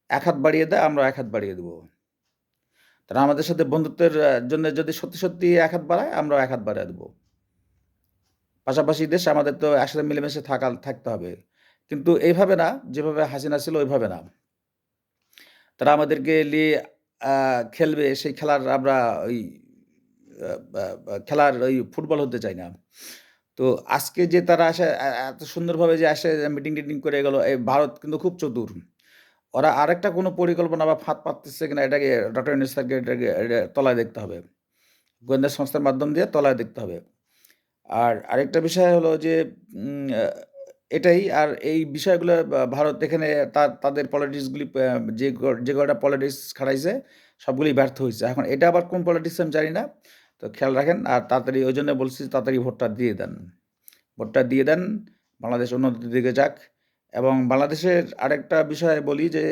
এক হাত বাড়িয়ে দেয়, আমরা এক হাত বাড়িয়ে দেব। তারা আমাদের সাথে বন্ধুত্বের জন্য যদি সত্যি, সত্যি এক হাত বাড়ায়, আমরাও এক হাত বাড়ায় দেব। পাশাপাশি দেশ, আমাদের তো একসাথে মিলেমিশে থাকতে হবে। কিন্তু এইভাবে না, যেভাবে হাসিনা ছিল ওইভাবে না। তারা আমাদেরকে নিয়ে খেলবে, সেই খেলার আমরা ওই খেলার ওই ফুটবল হতে চাই না। তো আজকে যে তারা আসে, এত সুন্দরভাবে যে আসে মিটিং-টিটিং করে গেল, এই ভারত কিন্তু খুব চতুর। ওরা আরেকটা কোনো পরিকল্পনা বা ফাঁদ পাততেছে কিনা, এটাকে ডক্টর ইউনূস স্যারকে এটা তলায় দেখতে হবে। গোয়েন্দা সংস্থার মাধ্যম দিয়ে তলায় দেখতে হবে। আর আরেকটা বিষয় হলো যে এটাই। আর এই বিষয়গুলো ভারত এখানে তাদের পলিটিক্সগুলি, যে কয়টা পলিটিক্স খাটাইছে সবগুলি ব্যর্থ হয়েছে। এখন এটা আবার কোন পলিটিক্স আমি জানি না। তো খেয়াল রাখেন, আর তাড়াতাড়ি, ওই জন্য বলছি তাড়াতাড়ি ভোটটা দিয়ে দেন। ভোটটা দিয়ে দেন, বাংলাদেশ উন্নতির দিকে যাক। এবং বাংলাদেশের আরেকটা বিষয় বলি যে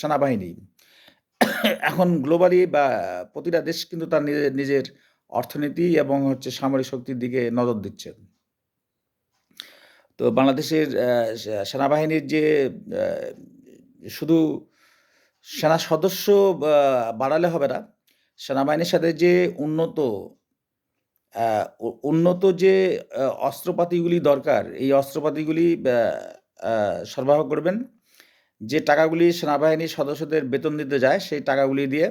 সেনাবাহিনী এখন গ্লোবালি বা প্রতিটা দেশ কিন্তু তার নিজের নিজের অর্থনীতি এবং সামরিক শক্তির দিকে নজর দিচ্ছে। তো বাংলাদেশের সেনাবাহিনীর যে শুধু সেনা সদস্য বাড়ালে হবে না, সেনাবাহিনীর সাথে যে উন্নত যে অস্ত্রপাতিগুলি দরকার, এই অস্ত্রপাতিগুলি সরবরাহ করবেন। যে টাকাগুলি সেনাবাহিনীর সদস্যদের বেতন দিতে যায়, সেই টাকাগুলি দিয়ে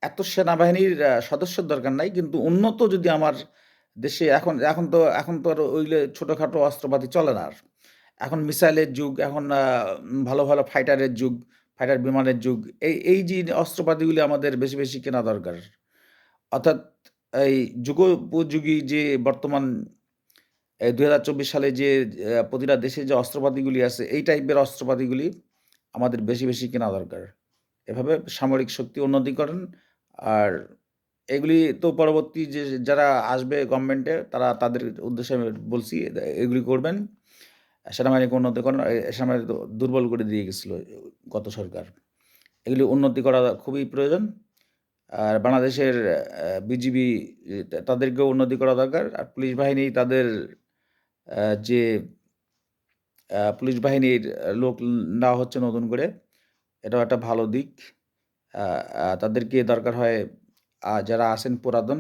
এত সেনাবাহিনীর সদস্যের দরকার নাই, কিন্তু উন্নত যদি আমার দেশে, এখন তো আর ওইগুলো ছোটোখাটো অস্ত্রপাতি চলে না আর। এখন মিসাইলের যুগ, এখন ভালো ভালো ফাইটারের যুগ, ফাইটার বিমানের যুগ। এই যে অস্ত্রপাতিগুলি আমাদের বেশি বেশি কেনা দরকার। অর্থাৎ এই যুগোপযোগী যে বর্তমান ২০২৪ সালে যে প্রতিটা দেশে যে অস্ত্রপাতিগুলি আছে, এই টাইপের অস্ত্রপাতিগুলি আমাদের বেশি বেশি কেনা দরকার। এভাবে সামরিক শক্তি উন্নতি করেন। আর এগুলি তো পরবর্তী যারা আসবে গভর্নমেন্টে, তাদের উদ্দেশ্যে আমি বলছি, এগুলি করবেন। সেনাবাহিনীকে উন্নতি করেন। সেনাবাহিনী তো দুর্বল করে দিয়ে গেছিল গত সরকার। এগুলি উন্নতি করা খুবই প্রয়োজন। আর বাংলাদেশের বিজিবি, তাদেরকেও উন্নতি করা দরকার। আর পুলিশ বাহিনী, তাদের যে পুলিশ বাহিনীর লোক নেওয়া হচ্ছে নতুন করে, এটাও একটা ভালো দিক। তাদেরকে দরকার হয়, যারা আছেন পুরাতন,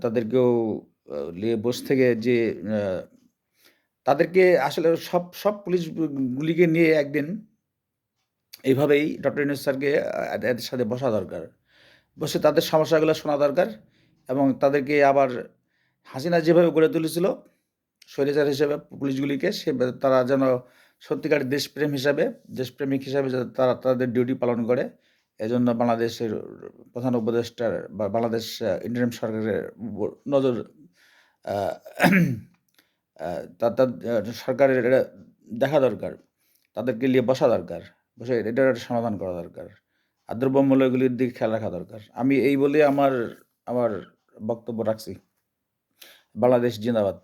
তাদেরকেও নিয়ে বসে থেকে যে তাদেরকে আসলে সব পুলিশগুলিকে নিয়ে একদিন এইভাবেই ডক্টর ইউনূস স্যারকে এদের সাথে বসা দরকার। বসে তাদের সমস্যাগুলো শোনা দরকার এবং তাদেরকে আবার হাসিনা যেভাবে গড়ে তুলেছিল স্বৈরাচার হিসেবে পুলিশগুলিকে, তারা যেন সত্যিকারের দেশপ্রেমিক হিসাবে যাতে তারা তাদের ডিউটি পালন করে। এজন্য বাংলাদেশের প্রধান উপদেষ্টার বা বাংলাদেশ ইন্টারিম সরকারের নজর, সরকারের এটা দেখা দরকার। তাদেরকে নিয়ে বসা দরকার। বসে এটার একটা সমাধান করা দরকার। আর দ্রব্যমূল্যগুলির দিকে খেয়াল রাখা দরকার। আমি এই বলে আমার বক্তব্য রাখছি। বাংলাদেশ জিন্দাবাদ।